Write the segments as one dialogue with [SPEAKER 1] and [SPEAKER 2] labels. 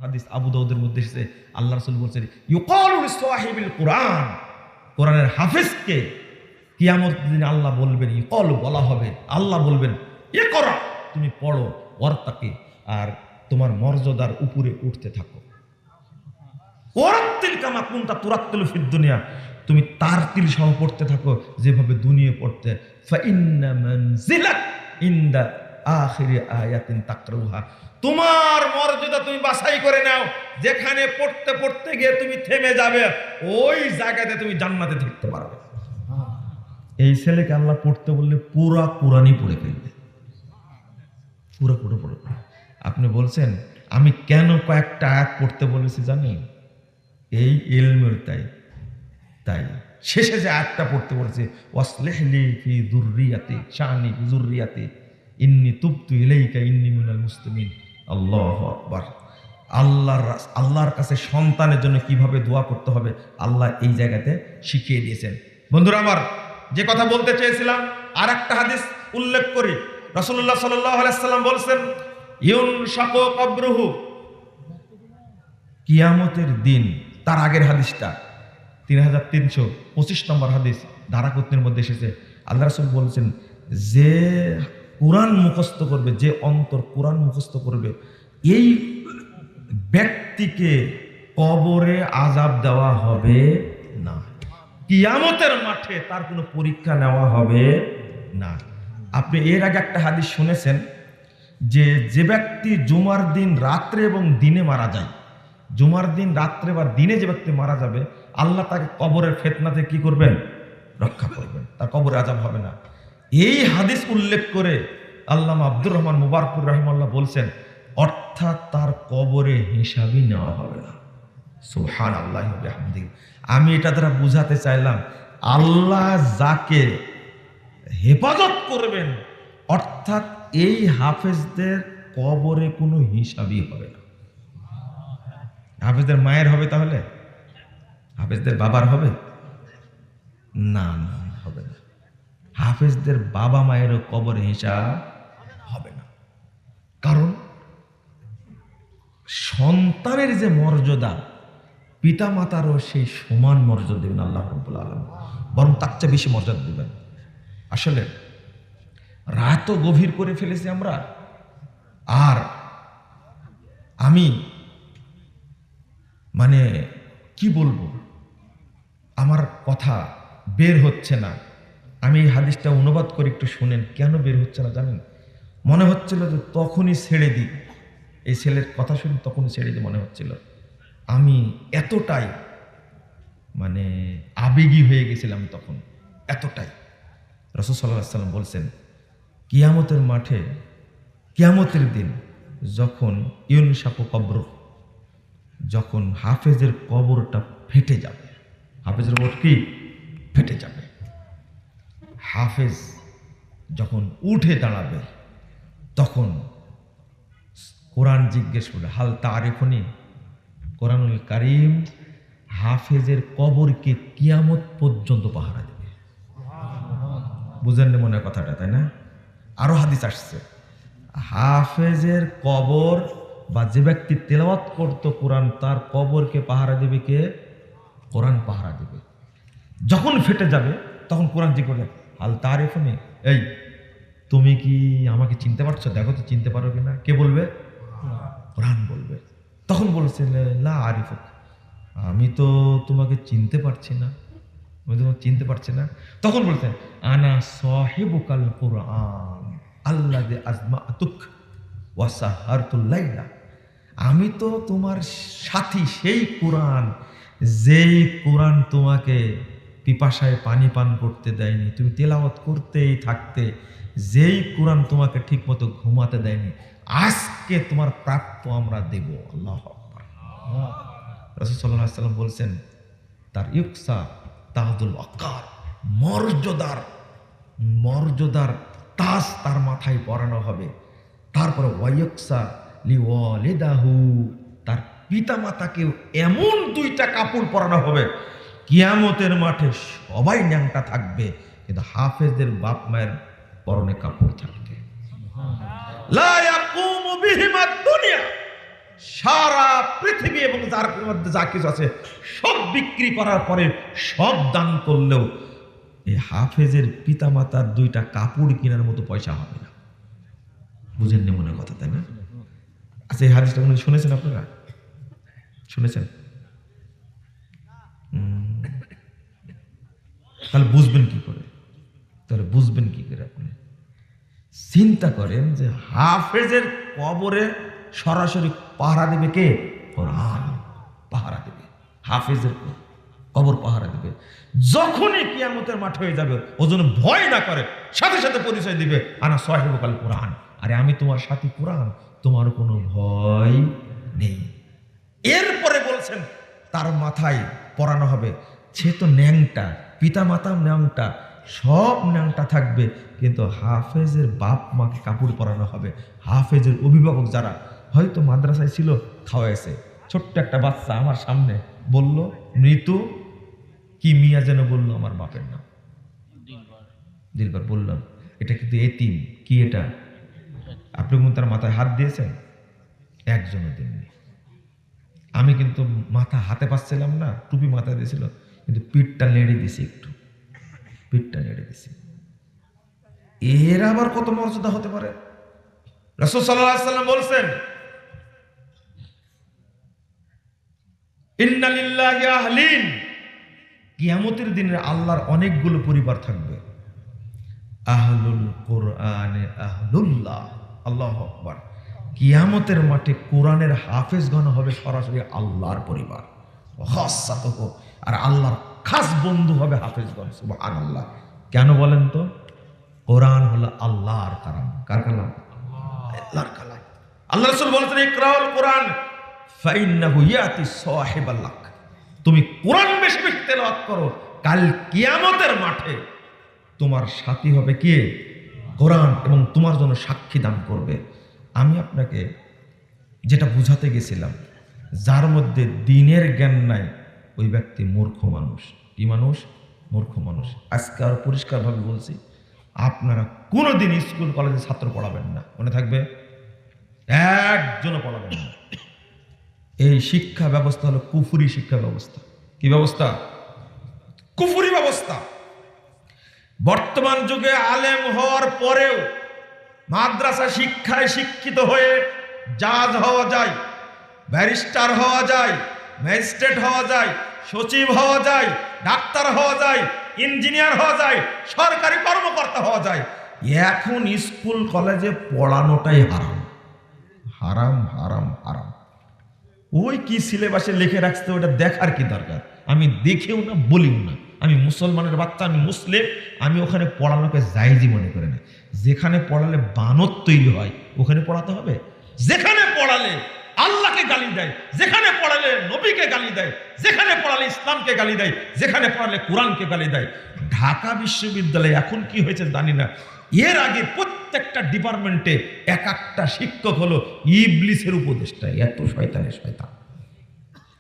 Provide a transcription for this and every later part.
[SPEAKER 1] হাদিস আবু দাউদের মধ্যে এসেছে, আল্লাহ রাসূল বলছেন ইউকালু লিসাহিবিল কুরআন, কোরআনের হাফেজকে কিয়ামতের দিন আল্লাহ বলবেন, ইউকালু বলা হবে, আল্লাহ বলবেন ইকরা, তুমি পড়ো, ওয়ারতাকি, আর তোমার মর্যাদার উপরে উঠতে থাকো। ওয়ারাত্তিল কামা কুনতা তুরাত্তিলু ফিদ দুনিয়া, তুমি তারতিল সহ পড়তে থাকো যেভাবে দুনিয়া পড়তে। ফা ইন্না মানজিলাক ইনদা আখিরি আয়াতিন তাকরাউহা, তোমার মর্যাদা তুমি বাছাই করে নাও, যেখানে পড়তে পড়তে গিয়ে তুমি থেমে যাবে ওই জায়গাতে তুমি জান্নাতে থাকতে পারবে। এই ছেলেকে আল্লাহ পড়তে বললে পুরা কোরআনই পড়ে ফেলবে, পুরো পড়ে ফেলবে। আপনি বলছেন আমি কেন কয়েকটা আয়াত পড়তে বলেছি জানেন? এই ইলমের তাই শেষে যে আয়াতটা পড়তে বলেছে ওয়াসলিহলি ফি যুররিয়াতি শানি যুররিয়াতি ইন্নী তুবতু ইলাইকা ইন্নী মিনাল মুসলিমিন। আল্লাহু আকবার। আল্লাহর কাছে সন্তানের জন্য কিভাবে দোয়া করতে হবে আল্লাহ এই জায়গাতে শিখিয়ে দিয়েছেন। বন্ধুরা আমার, যে কথা বলতে চেয়েছিলাম আর একটা হাদিস উল্লেখ করি। রাসূলুল্লাহ সাল্লাল্লাহু আলাইহি ওয়াসাল্লাম বলেছেন ইউনশাকু কবরুহু, কিয়ামতের দিন, তার আগের হাদিসটা 3325 নম্বর হাদিস ধারাকুত্নের মধ্যে এসেছে। আল্লাহ রাসূল বলেছেন যে কোরআন মুখস্থ করবে, যে অন্তর কোরআন মুখস্থ করবে, এই ব্যক্তিকে কবরে আযাব দেওয়া হবে না, কিয়ামতের মাঠে তার কোনো পরীক্ষা নেওয়া হবে না। আপনি এর আগে একটা হাদিস শুনেছেন যে ব্যক্তি জুমার দিন রাত্রে এবং দিনে মারা যায়, জুমার দিন রাত্রে বা দিনে যে ব্যক্তি মারা যাবে আল্লাহ তাকে কবরের ফিতনাতে কি করবেন? রক্ষা করবেন, তার কবরে আযাব হবে না। এই হাদিস উল্লেখ করে আল্লামা আব্দুর রহমান মুবারকুর রাহিমাহুল্লাহ বলছেন অর্থাৎ তার কবরে হিসাবই নেওয়া হবে না। সুবহানাল্লাহি ওয়া বিহামদিহি। আমি এটা দ্বারা বুঝাতে চাইলাম আল্লাহ যাকে হেফাজত করবেন অর্থাৎ এই হাফেজদের কবরে কোনো হিসাবই হবে না। হাফেজদের মায়ের হবে, তাহলে হাফেজদের বাবার হবে না? না, হবে না। হাফেজদের বাবা মায়েরও কবরে হিসাব হবে না, কারণ সন্তানের যে মর্যাদা পিতা মাতারও সেই সমান মর্যাদা দেবেন আল্লাহ রাব্বুল আলামিন, বরং তার চেয়ে বেশি মর্যাদা দেবেন। আসলে রাতও গভীর করে ফেলেছি আমরা, আর আমি কি বলবো, আমার কথা বের হচ্ছে না। আমি এই হাদিসটা অনুবাদ করে একটু শুনেন, কেন বের হচ্ছে না জানেন? মনে হচ্ছিল যে তখনই ছেড়ে দিই, এই ছেলের কথা শুনে তখনই ছেড়ে দিই মনে হচ্ছিল। আমি এতটাই আবেগী হয়ে গেছিলাম তখন, এতটাই। রাসূল সাল্লাল্লাহু আলাইহি ওয়াসাল্লাম বলছেন কিয়ামতের মাঠে, কিয়ামতের দিন যখন ইউনশাকু কবর, যখন হাফেজের কবরটা ফেটে যাবে, হাফেজের কবর কি ফেটে যাবে, হাফেজ যখন উঠে দাঁড়াবে তখন কোরআন জিজ্ঞেস করবে হাল তারিফুনি, কোরআনুল কারীম হাফেজের কবরকে কিয়ামত পর্যন্ত পাহারা দেবে। বুঝেন না মনে কথাটা, তাই না? আরো হাদিস আসছে হাফেজের কবর বা যে ব্যক্তি তেলাওয়াত করতো কোরআন তার কবরকে পাহারা দেবে কে? কোরআন পাহারা দেবে। যখন ফেটে যাবে তখন কোরআন জি করবে হাল তারিফুনি, এই তুমি কি আমাকে চিনতে পারছো? দেখো তো চিনতে পারো কিনা। কে বলবে? কোরআন বলবে। তখন বলছে লা আরিফুক, আমি তো তোমাকে চিনতে পারছি না, আমি তোমাকে চিনতে পারছি না। তখন বলছেন আনা সাহিবুকাল কুরআন আল্লাযী আজমাতুক ওয়া সাহারতুল লাইলা, আমি তো তোমার সাথী, সেই কোরআন যেই কোরআন তোমাকে পিপাসায় পানি পান করতে দেয়নি, তুমি তেলাওয়াত করতেই থাকতে, যেই কোরআন তোমাকে ঠিক মতো ঘুমাতে দেয়নি, আজকে তোমার প্রাপ্য আমরা দেব। আল্লাহু আকবার। রাসূল সাল্লাল্লাহু আলাইহি ওয়াসাল্লাম বলছেন তার ইউকসা তাজুল ওয়াকার, মর্যাদার তাজ তার মাথায় পরানো হবে। তারপরে ওয়াইয়ুকসা লিওয়ালিদাহু, তার পিতা মাতাকেও এমন দুইটা কাপড় পরানো হবে, কিয়ামতের মাঠে সবাই ন্যাংটা থাকবে কিন্তু হাফেজদের বাপ মায়ের পরনে কাপড় থাকবে। লা ইয়াকুমু বিহিমা দুনিয়া, সারা পৃথিবী এবং যার মধ্যে যা কিছু আছে সব বিক্রি করার পরে সব দান করলেও এই হাফেজের পিতামাতার 2টা কাপড় কেনার মতো পয়সা হবে না। বুঝেননি মনে কথা, তাই না? আচ্ছা, এই হাদিসটা মনে শুনেছেন আপনারা? শুনেছেন? তাহলে বুঝবেন কি করে? আপনি চিন্তা করেন যে হাফেজের কবরে সরাসরি পাহারা দেবে কে? কোরআন পাহারা দেবে। হাফেজের কবর পাহারা দেবে। যখনই কিয়ামতের মাঠ হয়ে যাবে ও যেন ভয় না করে, সাথে সাথে পরিচয় দিবে, আনা সাহিবুল কোরআন, আরে আমি তোমার সাথী কোরআন, তোমার কোনো ভয় নেই। এরপরে বলছেন তার মাথায় পরানো হবে, সে তো ন্যাংটা, পিতা মাতা ন্যাংটা, সব ন্যাংটা থাকবে, কিন্তু হাফেজের বাপ মাকে কাপড় পরানো হবে। হাফেজের অভিভাবক যারা হয়তো মাদ্রাসায় ছিল, খাওয়াইছে। ছোট্ট একটা বাচ্চা আমার সামনে বলল, মৃত্যু কি মিয়া যেন বললো আমার বাপের নাম, দিলবার বললাম, এটা কিন্তু এতিম। কি এটা? আপনি কিন্তু তার মাথায় হাত দিয়েছেন? একজনও দেননি। আমি কিন্তু মাথা হাতে পাচ্ছিলাম না, টুপি মাথায় দিয়েছিল, কিন্তু পিঠটা নেড়ে দিছি, একটু পিঠটা নেড়ে দিছি। এর আবার কত মর্যাদা হতে পারে? রাসূল সাল্লাল্লাহু আলাইহি ওয়াসাল্লাম বলছেন, ইন্না লিল্লাহি আহলিন, কিয়ামতের দিনে আল্লাহর অনেকগুলো পরিবার থাকবে। আহলুল কোরআনে আহলুল্লাহ, আল্লাহু আকবার। কিয়ামতের মাঠে কোরআনের হাফেজগণ হবে সরাসরি আল্লাহর পরিবার, খাসাতুহু, আর আল্লাহর খাস বন্ধু হবে হাফেজগণ। সুবহানাল্লাহ। কেন বলেন তো? কোরআন হলো আল্লাহর কালাম। কার কালাম? আল্লাহর কালাম। আল্লাহ রাসূল বলেছেন, ইকরাউল কোরআন ফাইন্নাহু ইয়াতি সাহিবাল লাক। তুমি কোরআন বেশি বেশি তেলাওয়াত করো, কাল কিয়ামতের মাঠে তোমার সাথী হবে কে? কোরআন, এবং তোমার জন্য সাক্ষী দান করবে। আমি আপনাকে যেটা বুঝাতে গেছিলাম, যার মধ্যে দ্বীনের জ্ঞান নাই ওই ব্যক্তি মূর্খ মানুষ। কি মানুষ? মূর্খ মানুষ। আজকে আর পরিষ্কারভাবে বলছি, আপনারা কোনোদিন স্কুল কলেজে ছাত্র পড়াবেন না, মনে থাকবে, একজনও পড়াবেন না। এই শিক্ষা ব্যবস্থা হলো কুফরি শিক্ষা ব্যবস্থা। কি ব্যবস্থা? কুফরি ব্যবস্থা। বর্তমান যুগে আলেম হওয়ার পরেও মাদ্রাসা শিক্ষায় শিক্ষিত হয়ে জাজ হওয়া যায়, ব্যারিস্টার হওয়া যায়, ম্যাজিস্ট্রেট হওয়া যায়, সচিব হওয়া যায়, ডাক্তার হওয়া যায়, ইঞ্জিনিয়ার হওয়া যায়, সরকারি কর্মকর্তা হওয়া যায়। এখন স্কুল কলেজে পড়ানোটাই হারাম, হারাম, হারাম, হারাম। ওই কি সিলেবাসে লিখে রাখছে ওটা দেখার কি দরকার? আমি দেখেও না, বলিও না। আমি মুসলমানের বাচ্চা, আমি মুসলিম, আমি ওখানে পড়ানোকে জায়েজই মনে করি না। যেখানে পড়ালে বানর তৈরি হয় ওখানে পড়াতে হবে। যেখানে পড়ালে আল্লাহকে গালি দেয়, যেখানে পড়ালে নবীকে গালি দেয়, যেখানে পড়ালে ইসলামকে গালি দেয়, যেখানে পড়ালে কোরআনকে গালি দেয়। ঢাকা বিশ্ববিদ্যালয়ে এখন কি হয়েছে জানি না, এর আগে প্রত্যেকটা ডিপার্টমেন্টে এক একটা শিক্ষক হলো ইবলিসের উপদেষ্টা। এত শয়তানের শয়তান।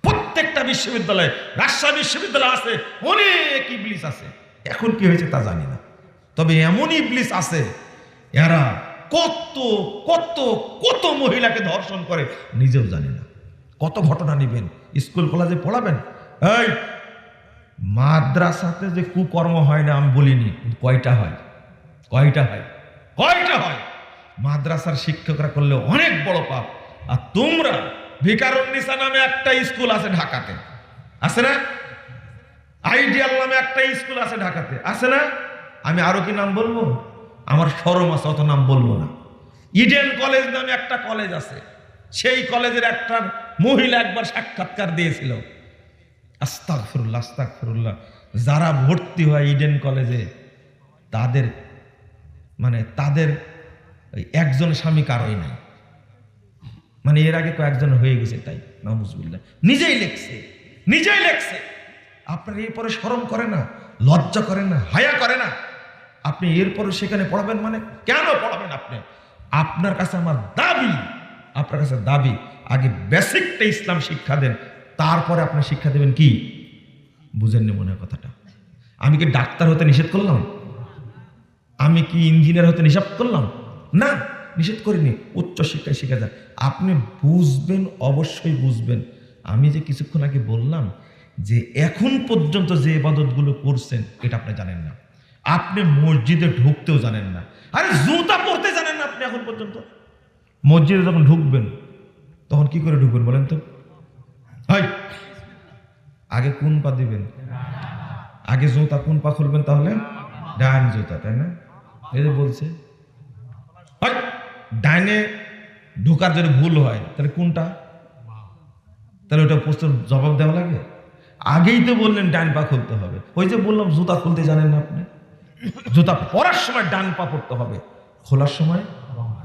[SPEAKER 1] প্রত্যেকটা বিশ্ববিদ্যালয়ে, রাজশাহী বিশ্ববিদ্যালয় আছে, অনেক ইবলিস আছে। এখন কি হয়েছে তা জানি না, তবে এমন ইবলিস আছে, এরা কত কত কত মহিলাকে ধর্ষণ করে নিজেও জানে না। কত ঘটনা নিবেন, স্কুল কলেজে পড়াবেন। এই মাদ্রাসাতে যে কুকর্ম হয় না আমি বলিনি, কয়টা হয়? কয়টা হয়? কয়টা হয়? মাদ্রাসার শিক্ষকরা করলে অনেক বড় পাপ। আর তোমরা ভিকারুন্নিসা নামে একটা স্কুল আছে ঢাকাতে, আছে না? আইডিয়াল নামে একটা স্কুল আছে ঢাকাতে, আছে না? আমি আরো কি নাম বলবো? আমার শরম আছে, অত নাম বলবো না। ইডেন কলেজ নামে একটা কলেজ আছে, সেই কলেজের একটা মহিলা একবার সাক্ষাৎকার দিয়েছিল। আস্তাগফিরুল্লাহ, আস্তাগফিরুল্লাহ। যারা ভর্তি হয় ইডেন কলেজে তাদের তাদের একজন স্বামী কারোই নাই, এর আগে কয়েকজন হয়ে গেছে, তাই নাউজুবিল্লাহ। নিজেই লেখছে, নিজেই লেখছে। আপনার এরপরে শরম করে না, লজ্জা করে না, হায়া করে না? আপনি এরপরে সেখানে পড়াবেন, কেন পড়াবেন আপনি? আপনার কাছে আমার দাবি, আপনার কাছে দাবি, আগে বেসিকটা ইসলাম শিক্ষা দেন, তারপরে আপনি শিক্ষা দেবেন কি? বুঝেননি মনে কথাটা? আমি কি ডাক্তার হতে নিষেধ করলাম? আমি কি ইঞ্জিনিয়ার হতে নিষেধ করলাম? না, নিষেধ করিনি, উচ্চ শিক্ষায় শিখা যায়। আপনি বুঝবেন, অবশ্যই বুঝবেন। আমি যে কিছুক্ষণ আগে বললাম যে এখন পর্যন্ত যে ইবাদতগুলো করছেন এটা আপনি জানেন না, আপনি মসজিদে ঢুকতেও জানেন না, আরে জুতা পরতে জানেন না আপনি এখন পর্যন্ত। মসজিদে যখন ঢুকবেন তখন কি করে ঢুকবেন বলেন তো? হয় আগে কোন পা দিবেন? আগে জুতা কোন পা খুলবেন? তাহলে ডান জুতা, তাই না? এই যে বলছে ডাইনে ঢোকার যদি ভুল হয় তাহলে কোনটা? তাহলে ওটা প্রশ্নের জবাব দেওয়া লাগে? আগেই তো বললেন ডান পা খুলতে হবে। ওই যে বললাম জুতা খুলতে জানেন না আপনি। জুতা পরার সময় ডান পা পড়তে হবে, খোলার সময়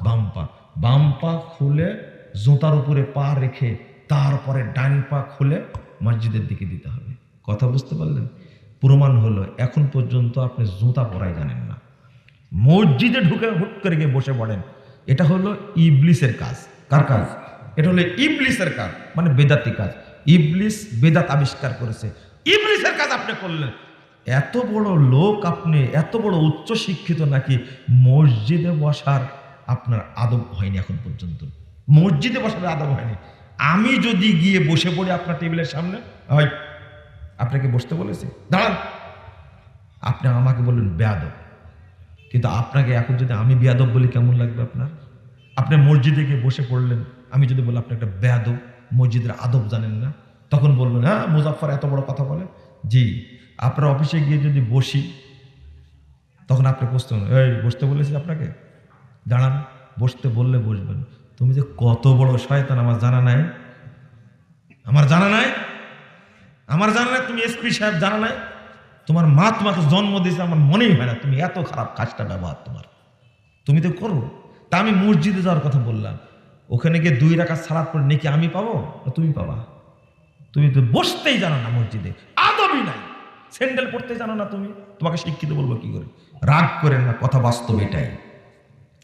[SPEAKER 1] বাম পা। বাম পা খুলে জুতার উপরে পা রেখে তারপরে ডান পা খুলে মসজিদের দিকে দিতে হবে। কথা বুঝতে পারলেন? প্রমাণ হলো এখন পর্যন্ত আপনি জুতা পরাই জানেন না, মসজিদে ঢুকে হুট করে গিয়ে বসে পড়েন। এটা হলো ইবলিসের কাজ। কার কাজ? এটা হলো ইবলিসের কাজ, মানে বেদাতি কাজ। ইবলিস বেদাত আবিষ্কার করেছে, ইবলিসের কাজ আপনি করলেন। এত বড় লোক আপনি, এত বড় উচ্চ শিক্ষিত, নাকি মসজিদে বসার আপনার আদব হয়নি এখন পর্যন্ত? মসজিদে বসার আদব হয়নি। আমি যদি গিয়ে বসে পড়ি আপনার টেবিলের সামনে, হয় আপনাকে বসতে বলেছি, দাঁড়ান, আপনি আমাকে বললেন বেয়াদব, কিন্তু আপনাকে এখন যদি আমি বেয়াদব বলি কেমন লাগবে আপনার? আপনি মসজিদে গিয়ে বসে পড়লেন, আমি যদি বলি আপনি একটা বেয়াদব, মসজিদের আদব জানেন না, তখন বলবেন হ্যাঁ মুজাফফর এত বড় কথা বলে। জি, আপনার অফিসে গিয়ে যদি বসি তখন আপনি বসতে এই বসতে বলেছি আপনাকে, দাঁড়ান, বসতে বললে বসবেন। তুমি যে কত বড় শয়তান আমার জানা নাই, আমার জানা নাই, আমার জানা নাই। তুমি এসপি সাহেব জানা নাই, তোমার মা তোমাকে জন্ম দিয়েছে, আমার মনেই হয় না তুমি এত খারাপ কাজটা ব্যবহার তোমার, তুমি তো করো। তা আমি মসজিদে যাওয়ার কথা বললাম, ওখানে গিয়ে 2 রাকাত সালাত পড়ে নাকি আমি পাবো না তুমি পাবা? তুমি তো বসতেই জানো না, মসজিদে আদবই নাই, স্যান্ডেল পড়তে জানো না তুমি, তোমাকে শিক্ষিত বলবো কি করে? রাগ করেন না, কথা বাস্তব, এটাই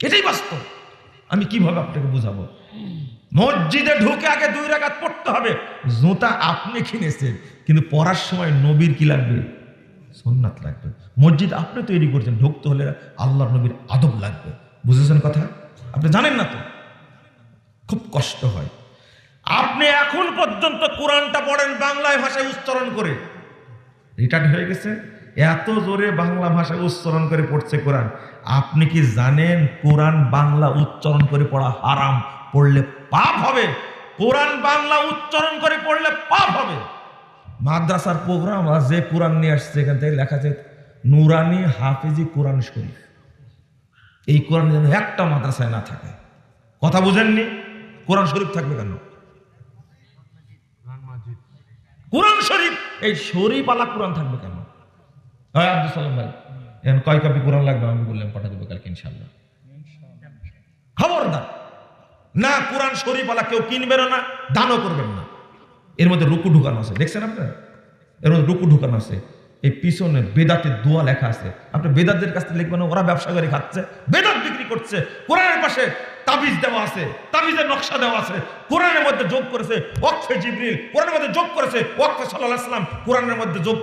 [SPEAKER 1] এটাই বাস্তব। আমি কিভাবে আপনাকে বুঝাবো? মসজিদে ঢুকে আগে 2 রাকাত পড়তে হবে। জুতা আপনি কিনেছেন, কিন্তু পড়ার সময় নবীর কি লাগবে? সুন্নাত লাগবে। মসজিদ আপনি তৈরি করছেন, ঢুকতে হলে আল্লাহর নবীর আদব লাগবে। বুঝেছেন কথা? আপনি জানেন না তো, খুব কষ্ট হয়। আপনি এখন পর্যন্ত কোরআনটা পড়েন বাংলায় ভাষায় উচ্চারণ করে, রিটার্ড হয়ে গেছে, এত জোরে বাংলা ভাষায় উচ্চারণ করে পড়ছে কোরআন। আপনি কি জানেন কোরআন বাংলা উচ্চারণ করে পড়া হারাম? পড়লে পাপ হবে। কোরআন বাংলা উচ্চারণ করে পড়লে পাপ হবে। মাদ্রাসার প্রোগ্রাম আর যে কোরআন নিয়ে আসছে এখান থেকে লেখা আছে নুরানি হাফিজি কোরআন শরীফ। এই কোরআন যেন একটা মাদ্রাসায় না থাকে। কথা বুঝেননি? কোরআন শরীফ থাকবে কেন? কোরআন শরীফ, এই শরীফ আলা কোরআন থাকবে কেন? হ্যাঁ আব্দুল সালাম ভাই, এখন কয় কপি কোরআন লাগবে? আমি বললাম পাঠা দেবো কালকে ইনশাল্লাহ। খবরদার না, কোরআন শরীফ আলা কেউ কিনবেন না, দানও করবেন না। এর মধ্যে রুকু ঢুকানো আছে, দেখছেন আপনারা? এর মধ্যে রুকু ঢুকানো আছে। এই পিছনে বেদাতের দোয়া লেখা আছে। আপনি বেদাতদের কাছ থেকে লিখবেন, ওরা ব্যবসা করে খাচ্ছে, বেদাত বিক্রি করছে। কোরআনের পাশে তাবিজ দেওয়া আছে, তাবিজের নকশা দেওয়া আছে। কোরআনের মধ্যে যোগ করেছে ওয়াকফে জিবরিল, কোরআনের মধ্যে যোগ করেছে ওয়াকফে সাল্লাল্লাহু আলাইহি ওয়াসাল্লাম, কোরআনের মধ্যে যোগ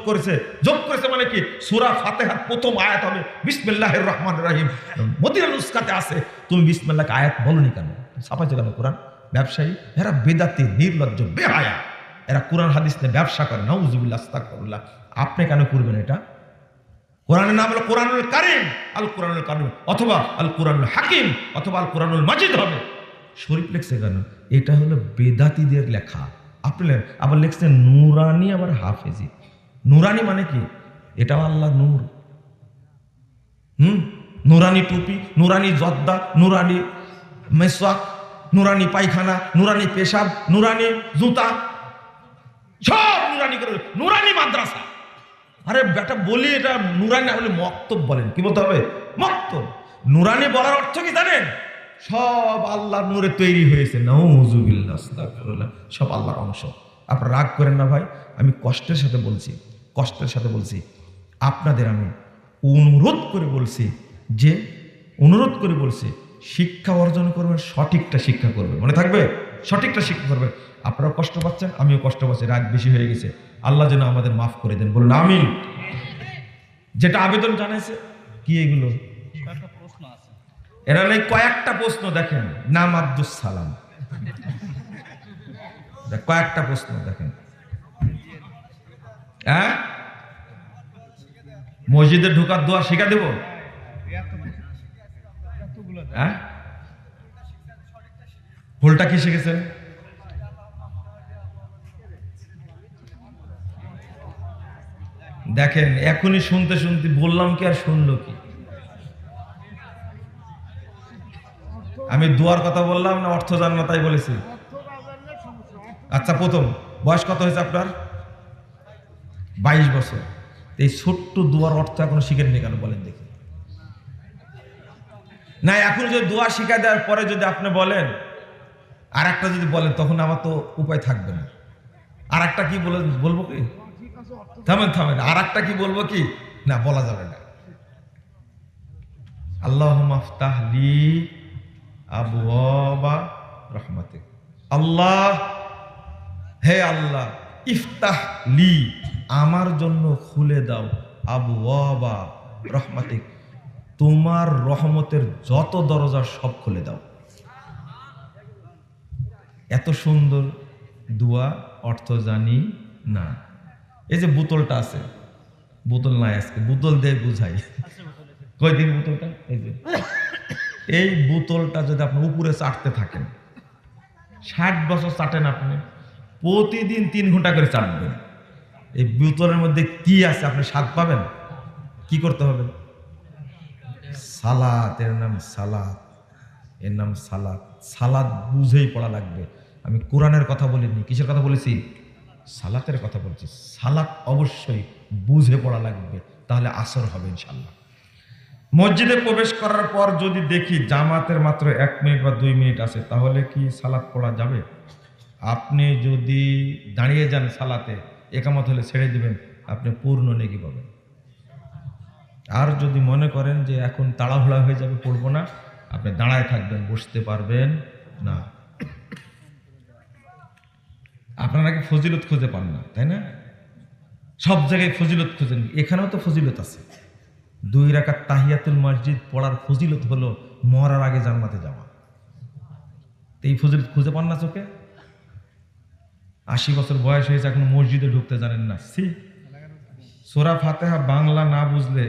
[SPEAKER 1] করেছে মানে কি? সূরা ফাতিহার প্রথম আয়াত হবে বিসমিল্লাহির রহমানির রহিম। মদিনা নুসখাতে আছে, তুমি বিসমিল্লাহকে আয়াত বলনি কেন? ছাপাইছে কেন কোরআন? ব্যবসায়ী এরা, বেদাতি, নির্লজ্জ, বেহায়া, এরা কোরআন হাদিস নিয়ে ব্যবসা করে। নাউজুবিল্লাহ, আস্তাগফিরুল্লাহ। আপনি কেন করবেন এটা? কোরআনের নাম হলো কোরআনুল কারীম, আল কোরআনুল কারীম, অথবা আল কোরআনুল হাকিম, অথবা আল কোরআনুল মাজিদ হবে। শরীফ লেখছে কেন? এটা হলো বেদাতীদের লেখা। আপনি আবার লেখছেন নুরানি, আবার হাফেজি। নুরানি মানে কি? এটাও আল্লাহ নূর। নুরানি টুপি, নুরানি জর্দা, নুরানি মেসওয়াক, নুরানি পায়খানা, নুরানি পেশাব, নুরানি জুতা, সব নুরানি করে, নুরানি মাদ্রাসা। আরে বেটা বলি এটা নুরানি না হলে মক্তব বলেন। কি বলতে হবে? মক্তব। নুরানি বলার অর্থ কি জানেন? সব আল্লাহর নূরে তৈরি হয়েছে। নাউজুবিল্লাহ, আস্তাগফিরুল্লাহ, সব আল্লাহর অংশ। আপনারা রাগ করেন না ভাই, আমি কষ্টের সাথে বলছি, আপনাদের আমি অনুরোধ করে বলছি, শিক্ষা অর্জন করবেন, সঠিকটা শিক্ষা করবে, মনে থাকবে, সঠিকটা শিক্ষা করবে। আপনারাও কষ্ট পাচ্ছেন, আমিও কষ্ট পাচ্ছি, রাগ বেশি হয়ে গেছে। আল্লাহ যেন আমাদের মাফ করে দেন, বলুন আমিন। যেটা আবেদন জানাইছে কি এগুলো? এরা নেই কয়েকটা প্রশ্ন দেখেন, নাম আব্দুস সালাম, কয়েকটা প্রশ্ন দেখেন। হ্যাঁ, মসজিদে ঢোকার দোয়া শিখা দেব? হ্যাঁ, ভুলটা কি শিখেছেন? দেখেন এখনই শুনতে শুনতে বললাম কি আর শুনলো কি? আমি দোয়ার কথা বললাম না অর্থ জান না তাই বলেছি? আচ্ছা, প্রথম বয়স কত হয়েছে আপনার? 22 বছর। এই ছোট্ট দোয়ার অর্থ এখনো শিখেননি কেন বলেন দেখি? না, এখন যদি দোয়া শিখা দেওয়ার পরে যদি আপনি বলেন আর একটা যদি বলেন তখন আমার তো উপায় থাকবে না। আর একটা কি বলবো কি? থামেন থামেন, আর একটা কি বলবো কি? না, বলা যাবে না। আল্লাহুম্মা আফতাহ লি আবওয়াবা রাহমাতিক। আল্লাহ, হে আল্লাহ, ইফতাহ লি, আমার জন্য খুলে দাও, আবওয়াবা রাহমাতিক, তোমার রহমতের যত দরজা সব খুলে দাও। এত সুন্দর দোয়া অর্থ জানি না। এই যে বোতলটা আছে, বোতল নাই আজকে, বোতল দিয়ে বুঝাই। কই দিন বোতলটা? এই যে এই বোতলটা যদি আপনি উপরে চাটতে থাকেন, 60 বছর চাটেন আপনি, প্রতিদিন 3 ঘন্টা করে চাটবেন, এই বোতলের মধ্যে কি আছে আপনি স্বাদ পাবেন? কি করতে হবে? সালাত, এর নাম সালাত, এর নাম সালাত। সালাত বুঝেই পড়া লাগবে। আমি কোরআনের কথা বলিনি, কিসের কথা বলেছি? সালাতের কথা বলছি। সালাত অবশ্যই বুঝে পড়া লাগবে, তাহলে আসর হবে ইনশাল্লাহ। মসজিদে প্রবেশ করার পর যদি দেখি জামাতের মাত্র 1 মিনিট বা 2 মিনিট আছে, তাহলে কি সালাত পড়া যাবে? আপনি যদি দাঁড়িয়ে যান সালাতে, একামত হলে ছেড়ে দিবেন, আপনি পূর্ণ নেকি পাবেন। আর যদি মনে করেন যে এখন তাড়াহুড়া হয়ে যাবে, পড়বো না, আপনি দাঁড়ায় থাকবেন, বসতে পারবেন না। আপনারা কি ফজিলত খুঁজে পান না, তাই না? সব জায়গায় ফজিলত খুঁজেন, এখানেও তো ফজিলত আছে। 2 রাকাত তাহিয়াতুল মসজিদ পড়ার ফজিলত হলো মরার আগে জান্নাতে যাওয়া। এই ফজিলত খুঁজে পান না চোখে? 80 বছর বয়স হয়েছে, এখন মসজিদে ঢুকতে জানেন না। সূরা ফাতিহা বাংলা না বুঝলে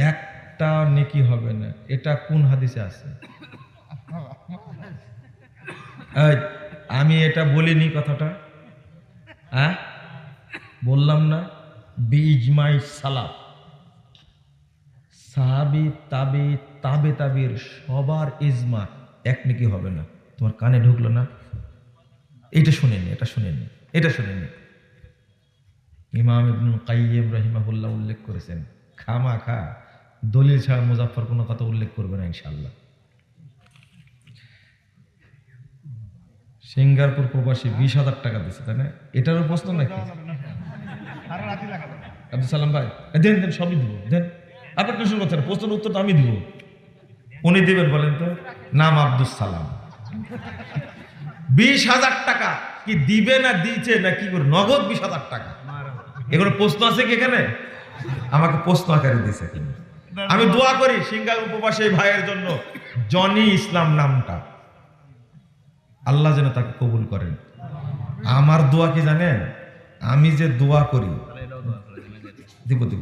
[SPEAKER 1] একটা নেকি হবে না। এটা কোন হাদিসে আছে? আমি এটা বলিনি কথাটা, হ্যাঁ বললাম না? বিইজমাই সালাফ, সাহাবী তাবি তাবে তাবির সবার ইজমা, এক নেকি হবে না। তোমার কানে ঢুকলো না? এটা শুনেনি, এটা শুনেনি, এটা শুনেনি। ইমাম ইবনুল কাইয়্যিম রাহিমাহুল্লাহ উল্লেখ করেছেন, খামাখা দলিল ছাড়া মুজাফফর কোনো কথা উল্লেখ করবে না ইনশাআল্লাহ। সিঙ্গাপুর প্রবাসী 20,000 টাকা দিচ্ছে, তাই না? এটারও প্রশ্ন নাকি? আব্দুল সালাম ভাই দেন দেন, সবই দিব, দেন। আপনার কিছু কথা না, প্রশ্নের উত্তরটা আমি দিব। উনি দিবেন বলেন তো? নাম আব্দুল সালাম। 20,000 টাকা কি দিবে না দিচ্ছে না কি করে? নগদ 20,000 টাকা। এগুলো প্রশ্ন আছে কি এখানে? আমাকে প্রশ্ন আকারে দিয়েছে। আমি দোয়া করি সিঙ্গাপুর প্রবাসী ভাইয়ের জন্য, জনি ইসলাম নামটা, আল্লাহ যেন তাকে কবুল করেন। আমার দোয়া কি জানেন? আমি যে দোয়া করি দিব দিব।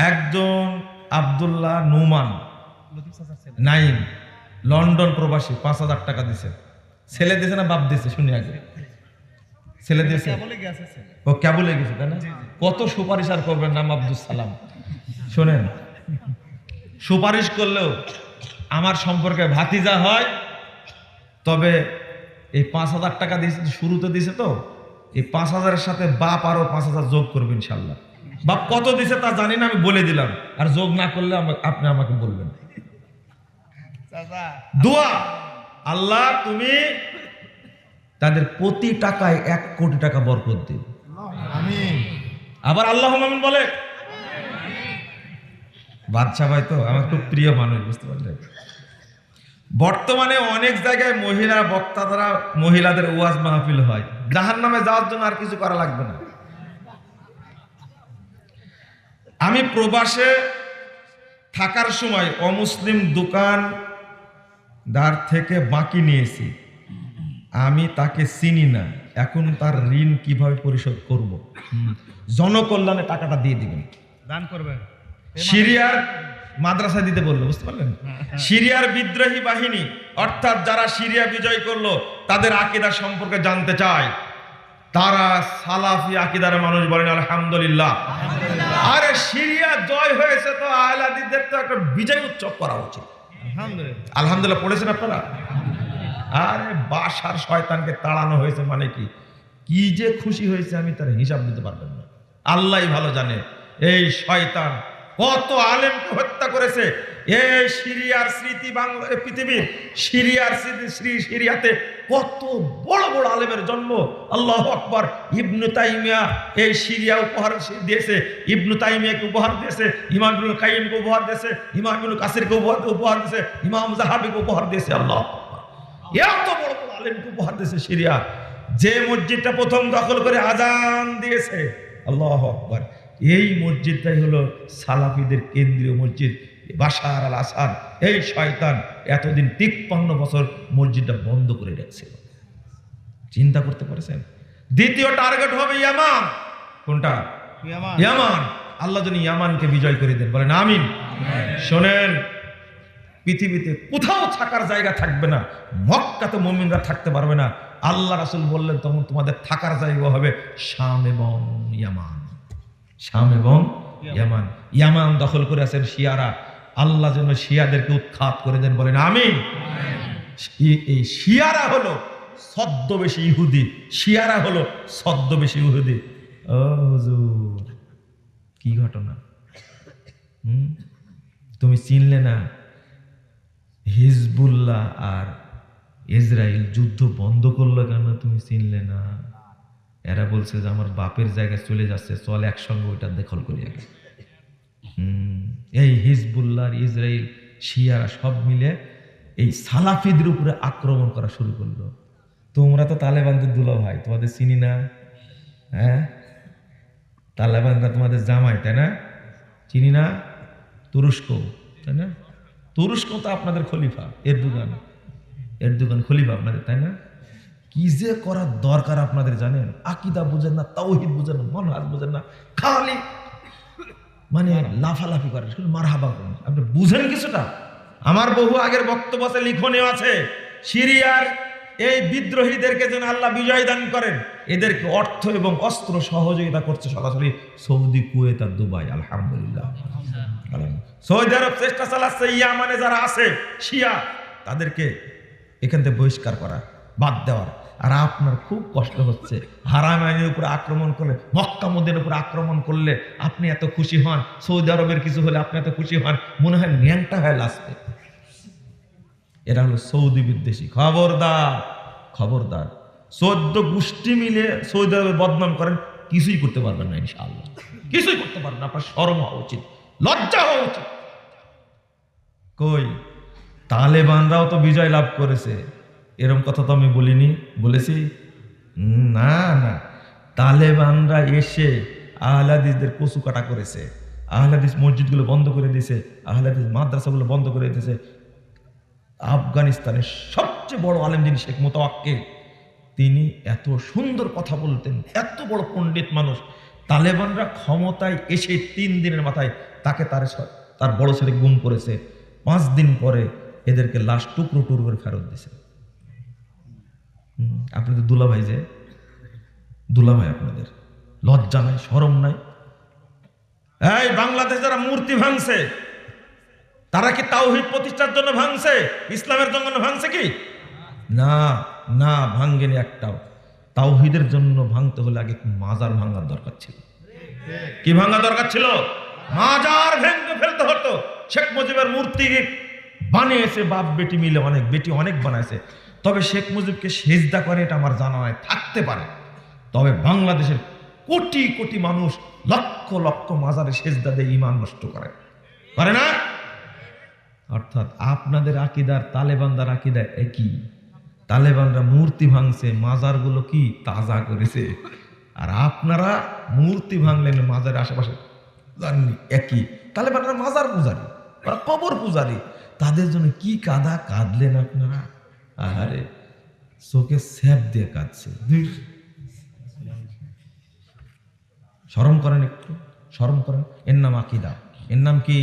[SPEAKER 1] একজন আব্দুল্লাহ নোমান নাইম, লন্ডন প্রবাসী, 5,000 টাকা দিছে। ছেলে দিয়েছে না বাপ দিয়েছে? শুনি আগে। ছেলে দিয়েছে, ও কেবলে গেছে, তাই না? কত সুপারিশ আর করবেন নাম আব্দুল সালাম। শোনেন, সুপারিশ করলেও আমার সম্পর্কে ভাতিজা হয়, তবে এই 5,000 টাকা দিয়েছে, শুরুতে দিছে তো, এই 5,000-এর সাথে বাপ আরো 5,000 যোগ করবে ইনশাল্লাহ। বাপ কত দিছে তা জানি না, আমি বলে দিলাম, আর যোগ না করলে আপনি আমাকে বলবেন। দোয়া, আল্লাহ তুমি তাদের প্রতি টাকায় 1 কোটি টাকা বরকত দিন। আমিন। আবার আল্লাহুম্মা আমিন বলে। বাদশা ভাই তো আমার খুব প্রিয় মানুষ, বুঝতে পারলেন? বর্তমানে অনেক জায়গায় মহিলা বক্তা দ্বারা মহিলাদের ওয়াজ মাহফিল হয়। জাহান্নামে যাওয়ার জন্য আর কিছু করা লাগবে না। আমি প্রবাসে থাকার সময় অমুসলিম দোকানদার থেকে বাকি নিয়েছি, আমি তাকে চিনি না, এখন তার ঋণ কিভাবে পরিশোধ করব? জনকল্যাণে টাকাটা দিয়ে দিবেন,
[SPEAKER 2] দান করবেন।
[SPEAKER 1] সিরিয়ার মাদ্রাসায় দিতে বললো, বুঝতে পারলেন? সিরিয়ার বিদ্রোহী বাহিনী অর্থাৎ যারা সিরিয়া বিজয় করলো তাদের আকীদা সম্পর্কে জানতে চায়, তারা সালাফি আকীদার মানুষ, বলেন আলহামদুলিল্লাহ। আরে সিরিয়া জয় হয়েছে তো আহলে হাদিসদের তো একটা বিজয় উৎসব করা উচিত।
[SPEAKER 2] আলহামদুলিল্লাহ।
[SPEAKER 1] আলহামদুলিল্লাহ পড়েছেন আপনারা? আরে বাশার শয়তানকে তাড়ানো হয়েছে মানে কি, কি যে খুশি হয়েছে আমি তার হিসাব দিতে পারবেন না, আল্লাহই ভালো জানে। এই শয়তান কত আলেমকে হত্যা করেছে। এই সিরিয়ার স্মৃতি, বাংলা পৃথিবীর সিরিয়ার স্মৃতি, সিরিয়াতে কত বড় বড় আলেমের জন্ম। আল্লাহু আকবার। ইবনে তাইমিয়া এই সিরিয়া উপহার দিয়েছে, ইবনে তাইমিয়াকে উপহার দিয়েছে, ইমাম ইবনুল কাইয়িমকে উপহার দিয়েছে, ইমাম ইবনুল কাসিরকে উপহার দিয়েছে, ইমাম যাহাবিকে উপহার দিয়েছে। আল্লাহ এত বড় বড় আলেমকে উপহার দিয়েছে সিরিয়া। যে মসজিদটা প্রথম দখল করে আজান দিয়েছে, আল্লাহু আকবার, এই মসজিদটাই হলো সালাফিদের কেন্দ্রীয় মসজিদ। বাশার আল আসাদ এই শয়তান এতদিন 53 বছর মসজিদটা বন্ধ করে রেখেছিল। চিন্তা করতে পারছেন? দ্বিতীয় টার্গেট হবে ইয়ামান। কোনটা? ইয়ামান। আল্লাহ যেন ইয়ামানকে বিজয় করে দেন, বলেন আমিন। শোনেন, পৃথিবীতে কোথাও থাকার জায়গা থাকবে না, মক্কাতে মুমিনরা থাকতে পারবে না। আল্লাহ রাসূল বললেন তখন তোমাদের থাকার জায়গা হবে শাম এবং ইয়ামান। শাম এবং ইয়ামান। ইয়ামান দখল করে আছেন শিয়ারা। আল্লাহ যেন শিয়াদেরকে উৎখাত করে দেন, বলেন আমিন। এই শিয়ারা হলো ছদ্মবেশী ইহুদি, শিয়ারা হলো ছদ্মবেশী ইহুদি। ও হুজুর, কি ঘটনা! তুমি চিনলে না? হিজবুল্লাহ আর ইসরায়েল যুদ্ধ বন্ধ করলো কেন? তুমি চিনলে না? এরা বলছে যে আমার বাপের জায়গায় চলে যাচ্ছে, চল একসঙ্গে ওইটা দখল করি আগে। এই হিজবুল্লাহ আর ইসরায়েল শিয়ারা সব মিলে এই সালাফিদের উপরে আক্রমণ করা শুরু করলো। তোমরা তো তালেবানদের দুলা ভাই, তোমাদের চিনি না? হ্যাঁ, তালেবানরা তোমাদের জামাই, তাই না? চিনি না? তুরস্ক, তাই না? তুরস্ক তো আপনাদের খলিফা, এরদোগান খলিফা আপনাদের, তাই না? কি যে করার দরকার আপনাদের জানেন? আকীদা বুঝেন না, তাওহীদ বুঝেন না, মানহাজ বুঝেন না, খালি মানে লাফালাফি করেন, শুধু মারহাবা করেন। আপনি বুঝেন কিছুটা? আমার বহু আগের বক্তব্য আছে, লিখনীয় আছে। সিরিয়ার এই বিদ্রোহীদেরকে যেন আল্লাহ বিজয় দান করেন। এদেরকে অর্থ এবং অস্ত্র সহযোগিতা করছে সরাসরি সৌদি, কুয়েত আর দুবাই। আলহামদুলিল্লাহ। সৌদি আরব চেষ্টা চালাচ্ছে ইয়ামানে যারা আছে শিয়া, তাদেরকে এখান থেকে বহিষ্কার করা, বাদ দেওয়ার। আর আপনার খুব কষ্ট হচ্ছে, হারাম আইনের উপরে আক্রমণ করলে, মক্কা মদিনার উপরে আক্রমণ করলে আপনি এত খুশি হন, সৌদি আরবের কিছু হলে আপনি এত খুশি হন, মনে হয় ন্যাংটা হয়ে লাসবে। এরা হলো সৌদি বিদ্বেষী। খবরদার, খবরদার। 14 গোষ্ঠী মিলে সৌদি আরবের বদনাম করেন, কিছুই করতে পারবেন না ইনশাআল্লাহ, কিছুই করতে পারবেন না। আপনার শরম হওয়া উচিত, লজ্জা হওয়া উচিত। কই, তালেবানরাও তো বিজয় লাভ করেছে, এরকম কথা তো আমি বলিনি, বলেছি? না না, তালেবানরা এসে আহলে হাদিসদের কচু কাটা করেছে, আহলে হাদিস মসজিদগুলো বন্ধ করে দিয়েছে, আহলে হাদিস মাদ্রাসাগুলো বন্ধ করে দিয়েছে। আফগানিস্তানের সবচেয়ে বড় আলেম যিনি শেখ মোতাওয়াক্কিল, তিনি এত সুন্দর কথা বলতেন, এত বড় পণ্ডিত মানুষ। তালেবানরা ক্ষমতায় এসে 3 দিনের মাথায় তাকে তার বড় ছেলে গুম করেছে। 5 দিন পরে এদেরকে লাশ টুকরো টুকরো করে ফেরত দিয়েছে। আপনাদের দুলাভাই, যে দুলাভাই, আপনাদের লজ্জা নাই, শরম নাই? এই বাংলাদেশ যারা মূর্তি ভাঙছে, তারা কি তাওহীদ প্রতিষ্ঠার জন্য ভাঙছে? ইসলামের জন্য ভাঙছে কি? না না, ভাঙ্গেনি একটাও। তাওহীদের জন্য ভাঙতে হলে আগে মাজার ভাঙার দরকার ছিল। কি ভাঙা দরকার ছিল? মাজার ভেঙে ফেলতে হতো। শেখ মুজিবের মূর্তি বানিয়েছে বাপ বেটি মিলে, অনেক বেটি অনেক বানাইছে। তবে শেখ মুজিবকে সেজদা করে এটা আমার জানা নাই, থাকতে পারে। তবে বাংলাদেশের কোটি কোটি মানুষ লক্ষ লক্ষ মাজারে সেজদা দিয়ে ঈমান নষ্ট করে, পারে না? অর্থাৎ আপনাদের আকীদার তালেবানদের আকীদা একই। তালেবানরা মূর্তি ভাঙছে, মাজারগুলো কি তাজা করেছে। আর আপনারা মূর্তি ভাঙলেন, মাজারের আশেপাশে জাননি, একই। তালেবানরা মাজার পূজারি, ওরা কবর পূজারী, তাদের জন্য কি কাঁদা কাঁদলেন আপনারা। আরে চোখে স্যাপ দিয়ে কাঁদছে। শরম করেন, একটু শরম করেন। এর নাম আকিদা, এর নাম কি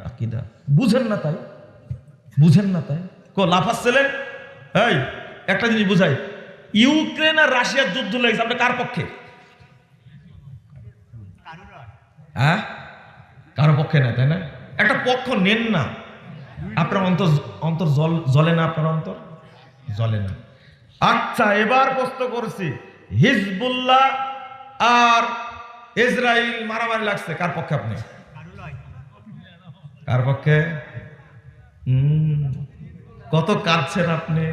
[SPEAKER 1] আকিদা। বুঝেন না তাই, বুঝেন না তাই লাফাচ্ছিলেন। এই একটা জিনিস বুঝাই, ইউক্রেন আর রাশিয়ার যুদ্ধ লেগেছে, আপনি কার পক্ষে? হ্যাঁ, কারো পক্ষে না, তাই না? একটা পক্ষ নেন না। আপনার অন্তর অন্তর জ্বলে না? আপনার অন্তর জ্বলে না? আচ্ছা, এবার প্রশ্ন করছি, হিজবুল্লাহ আর ইসরায়েল মারামারি লাগছে, কার পক্ষে আপনি? কার পক্ষে? কত কাঁদছেন আপনি।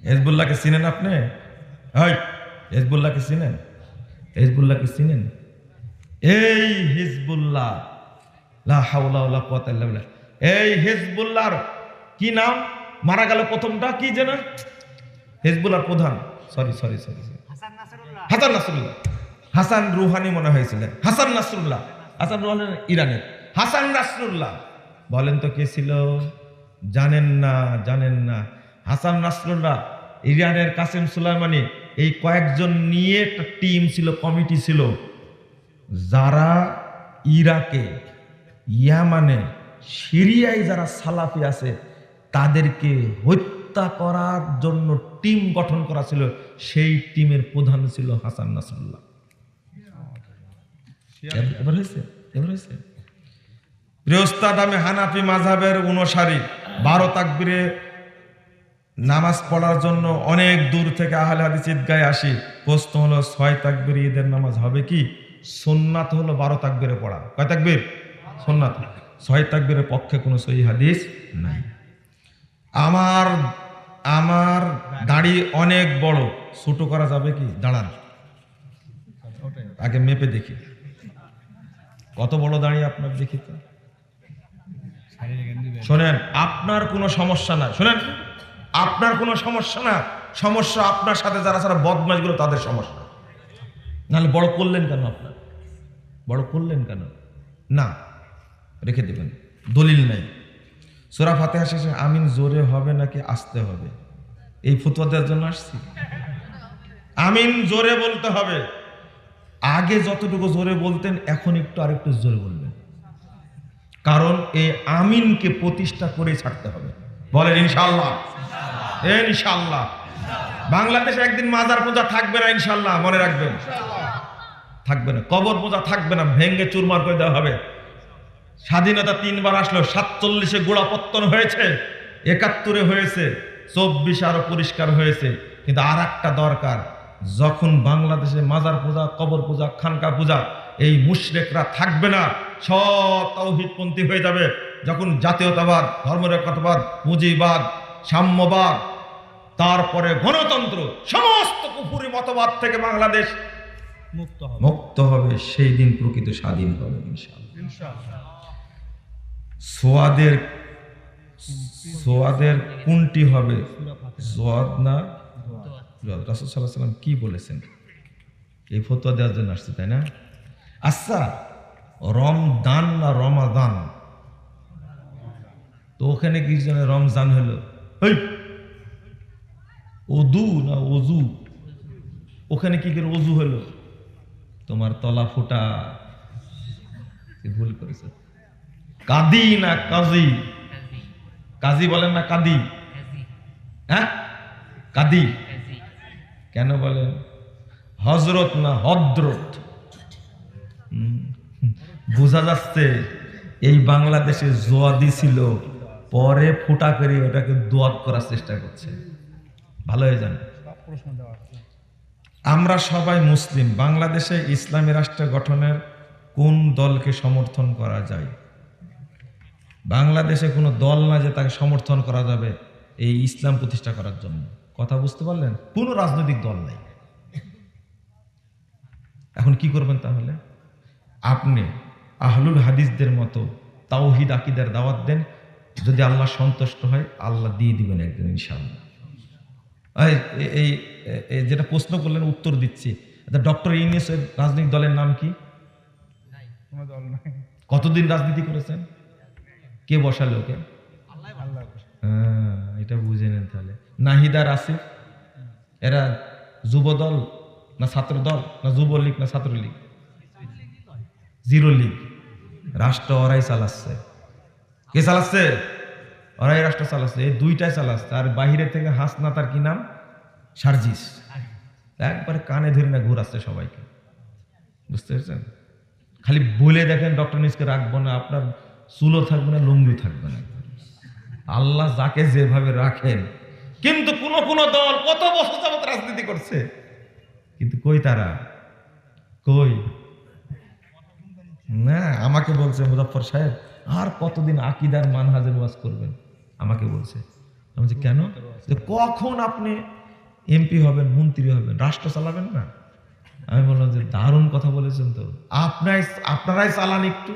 [SPEAKER 1] হিজবুল্লাহকে চিনেন আপনি? হিজবুল্লাহকে চিনেন? হিজবুল্লাহকে চিনেন? এই হিজবুল্লাহ, লা হাওলা ওয়ালা কুওয়াতা ইল্লা বিল্লাহ, এই হিজবুল্লাহর কি নাম? মারা গেল প্রথমটা কি যেন? হিজবুল্লাহর প্রধান, sorry Hasan Nasrullah. Hassan Rouhani মনে হয়েছিলেন, হাসান নাসরুল্লাহ। হাসান রুহানি ইরানের। হাসান নাসরুল্লাহ বলেন তো কে ছিল? জানেন না, জানেন না। হাসান নাসরুল্লাহ, ইরানের কাসেম সুলাইমানি, এই কয়েকজন নিয়ে একটা টিম ছিল, কমিটি ছিল, যারা ইরাকে, ইয়ামানে, সিরিয়ায় যারা সালাফি আছে তাদেরকে হত্যা করার জন্য টিম গঠন করা ছিল। সেই টিমের প্রধান ছিল হাসান নাসরুল্লাহ। এবার হয়েছে, এবার হয়েছে। প্রিয় উস্তাদ, আমি হানাফি মাযহাবের অনুসারী। 12 তাকবীরে নামাজ পড়ার জন্য অনেক দূর থেকে আহলে হাদিস ঈদগাহে আসি। প্রশ্ন হলো, 6 তাকবীর ঈদের নামাজ হবে কি? সুন্নাত হলো 12 তাকবীরে পড়া। কয় তাকবীর? সুন্নাত। 6 তাকবীরের পক্ষে কোনো সহিহ হাদিস নাই। আমার দাড়ি অনেক বড়, ছোট করা যাবে কি? দাঁড়ান, আগে মেপে দেখি কত বড় দাঁড়িয়ে আপনার, দেখি তো। শোনেন, আপনার কোনো সমস্যা না, শোনেন, আপনার কোনো সমস্যা না, সমস্যা আপনার সাথে যারা যারা বদমাশগুলো তাদের সমস্যা। নাহলে বড় করলেন কেন? আপনার বড় করলেন কেন? না, রেখে দেবেন, দলিল নাই। সূরা ফাতিহা শেষে আমিন জোরে হবে নাকি আস্তে হবে? এই ফতোয়া দেওয়ার জন্য আসছি। আমিন জোরে বলতে হবে। আগে যতটুকু জোরে বলতেন এখন একটু আরেকটু জোরে বলবেন, কারণ এই আমিনকে প্রতিষ্ঠা করে ছাড়তে হবে। বলেন ইনশাআল্লাহ। ইনশাআল্লাহ। বাংলাদেশে একদিন মাজার পূজা থাকবে না, ইনশাআল্লাহ, মনে রাখবেন, থাকবে না। কবর পূজা থাকবে না, ভেঙ্গে চুরমার করে দেওয়া হবে। স্বাধীনতা 3 বার আসলো, 47-এ গোড়াপত্তন হয়েছে, 71-এ হয়েছে, 24-এ আরো পরিষ্কার হয়েছে। কিন্তু আর একটা দরকার, যখন বাংলাদেশে মাজার পূজা, কবর পূজা, খানকা পূজা, এই মুশরিকরা থাকবে না, সব তাওহীদপন্থী হয়ে যাবে। যখন জাতীয়তাবাদ, ধর্মনিরপেক্ষতাবাদ, পুঁজিবাদ, সাম্যবাদ, তারপরে গণতন্ত্র, সমস্ত কুফরি মতবাদ থেকে বাংলাদেশ মুক্ত হবে, সেই দিন প্রকৃত স্বাধীন হবে ইনশাআল্লাহ। সোয়াদের কোনটি হবে? সোয়াদ না রাসূল সাল্লাল্লাহু আলাইহি ওয়াসাল্লাম কি বলেছেন? এই ফতোয়া দেওয়ার জন্য আসছে, তাই না? আচ্ছা, রমদান না রমাদান? তো ওখানে কি যেন রমজান হলো, ওদু না ওজু? ওখানে কি করে ওজু হলো? তোমার তলা ফোটা, ভুল করেছে। কাদি না কাজী? কাজী বলেন না কাদি? হ্যাঁ, কাদি কেন বলেন? হজরত না হদ্রত? বোঝা যাচ্ছে এই বাংলাদেশে জোয়াদি ছিল, পরে ফুটা করে ওটাকে দোয়াত করার চেষ্টা করছে। ভালো হয়ে যান। আমরা সবাই মুসলিম, বাংলাদেশে ইসলামী রাষ্ট্র গঠনের কোন দলকে সমর্থন করা যায়? বাংলাদেশে কোনো দল না যে তাকে সমর্থন করা যাবে এই ইসলাম প্রতিষ্ঠা করার জন্য। কথা বুঝতে পারলেন? কোনো রাজনৈতিক দল নাই। এখন কি করবেন তাহলে? আপনি আহলুল হাদিসদের মতো তাওহীদ আকীদার দাওয়াত দেন, যদি আল্লাহ সন্তুষ্ট হয় আল্লাহ দিয়ে দিবেন একদিন ইনশাআল্লাহ। এই যেটা প্রশ্ন করলেন উত্তর দিচ্ছি। ডক্টর ইউনূসের রাজনৈতিক দলের নাম কি? কতদিন রাজনীতি করেছেন? কে বসালো ওকে? হ্যাঁ, এটা বুঝে নেন তাহলে। নাহিদার আসিফ এরা যুব দল না ছাত্র দল না যুবলীগ না ছাত্রলীগ? জিরো লীগ। রাষ্ট্র ওরাই চালাচ্ছে। কে চালাচ্ছে? ওরাই রাষ্ট্র চালাচ্ছে। এই দুইটাই চালাচ্ছে। আর বাহিরে থেকে হাসনা, তার কি নাম, সার্জিস, একবারে কানে ধরে না ঘুরাচ্ছে সবাইকে। বুঝতে পেরেছেন? খালি বলে দেখেন ডক্টর নিউজকে রাখবো না, আপনার চুলও থাকবে না, লুঙ্গিও থাকবে না। আল্লাহ যাকে যেভাবে রাখেন। কিন্তু কোন কোন দল কত বছর যাবত রাজনীতি করছে, কিন্তু কই তারা, কই না। আমাকে বলছে মুজাফফর সাহেব আর কতদিন আকিদার মানহাজের ওয়াজ করবেন, আমাকে বলছে। আমি বলছি কেন? যে কখন আপনি এমপি হবেন, মন্ত্রী হবেন, রাষ্ট্র চালাবেন না? আমি বললাম যে দারুণ কথা বলেছেন তো, আপনারাই চালান, একটু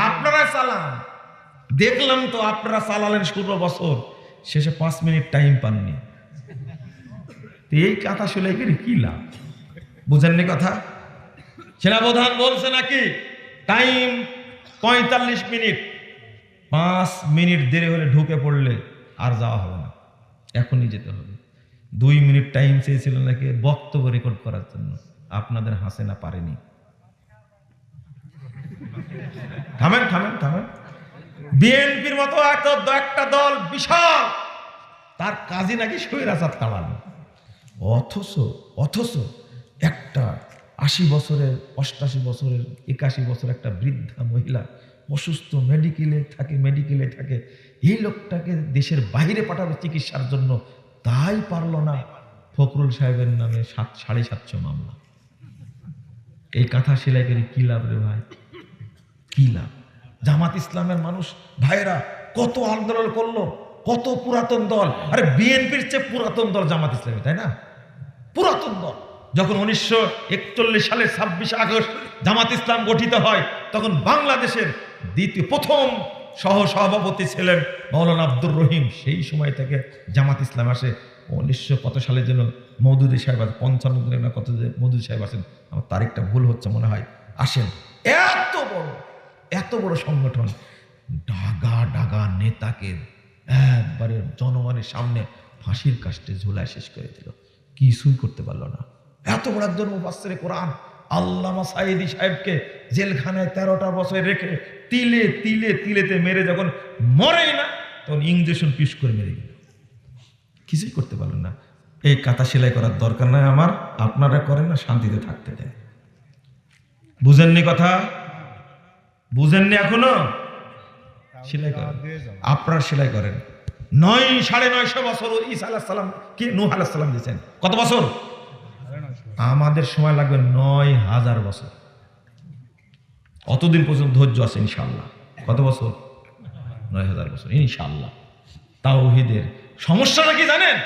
[SPEAKER 1] আপনারাই চালান। দেখলাম তো আপনারা চালালেন 16 বছর, শেষে 5 মিনিট টাইম পাননি। এই কথা শুনে কি লাভ? বুঝেননি কথা? সেনাপ্রধান বলছে নাকি টাইম 45 মিনিট, 5 মিনিট দেরি হলে ঢুকে পড়লে আর যাওয়া হবে না, এখনই যেতে হবে। 2 মিনিট টাইম চেয়েছিল নাকি বক্তব্য রেকর্ড করার জন্য, আপনাদের হাসিনা পারেনি। থামেন থামেন থামেন। বিএনপির মতো একটা দল বিশাল, তার কাজই নাকি স্বৈরাচার তাড়ানো। অথচ একটা 80 বছরের, 88 বছরের, 81 বছর একটা বৃদ্ধা মহিলা অসুস্থ, মেডিকেলে থাকে, এই লোকটাকে দেশের বাইরে পাঠাবে চিকিৎসার জন্য, তাই পারল না। ফখরুল সাহেবের নামে 750 মামলা। এই কাঁথা সেলাই করে কি লাভ রে ভাই? কি লাভ? জামাত ইসলামের মানুষ ভাইরা কত আন্দোলন করলো, কত পুরাতন দল। আরে বিএনপির চেয়ে পুরাতন দল জামাত ইসলামী, তাই না? পুরাতন দল। যখন 1941 সালের 26 আগস্ট জামাত ইসলাম গঠিত হয়, তখন বাংলাদেশের প্রথম সহ-সভাপতি ছিলেন মাওলানা আব্দুর রহিম। সেই সময় থেকে জামাত ইসলাম আসে। 1900 কত সালে যেন মওদুদী সাহেব, 55 দিনের না কত মওদুদী সাহেব আসেন, আমার তারিখটা ভুল হচ্ছে মনে হয়, আসেন। এত বড় সংগঠন, ডাগা নেতাকে একবারে জনগণের সামনে ফাঁসির কাস্টে ঝুলায় শেষ করে দিল, কিছুই করতে পারলো না। এত বড় একজন মুফাসসিরে কোরআন আল্লামা সাঈদী সাহেবকে জেলখানায় 13টা বছর রেখে তিলেতে মেরে যখন মরেই না, তখন ইঞ্জেকশন পিস করে মেরে গেল, কিছুই করতে পারলেন না। এই কাঁথা সেলাই করার দরকার নাই আমার, আপনারা করেন না, শান্তিতে থাকতে দেয়। বুঝেননি কথা? বুঝেননি এখনো? সেলাই করেন, আপনারা সেলাই করেন। 9-950 বছর ঈসা আলাইহিস সালাম কি নূহ আলাইহিস সালাম দিয়েছেন, কত বছর? আমাদের সময় লাগবে 9000 বছর। অতদিন পর্যন্ত ধৈর্য আছে ইনশাআল্লাহ। কত বছর? 9000 বছর ইনশাআল্লাহ। তাওহীদের সমস্যাটা কি জানেন?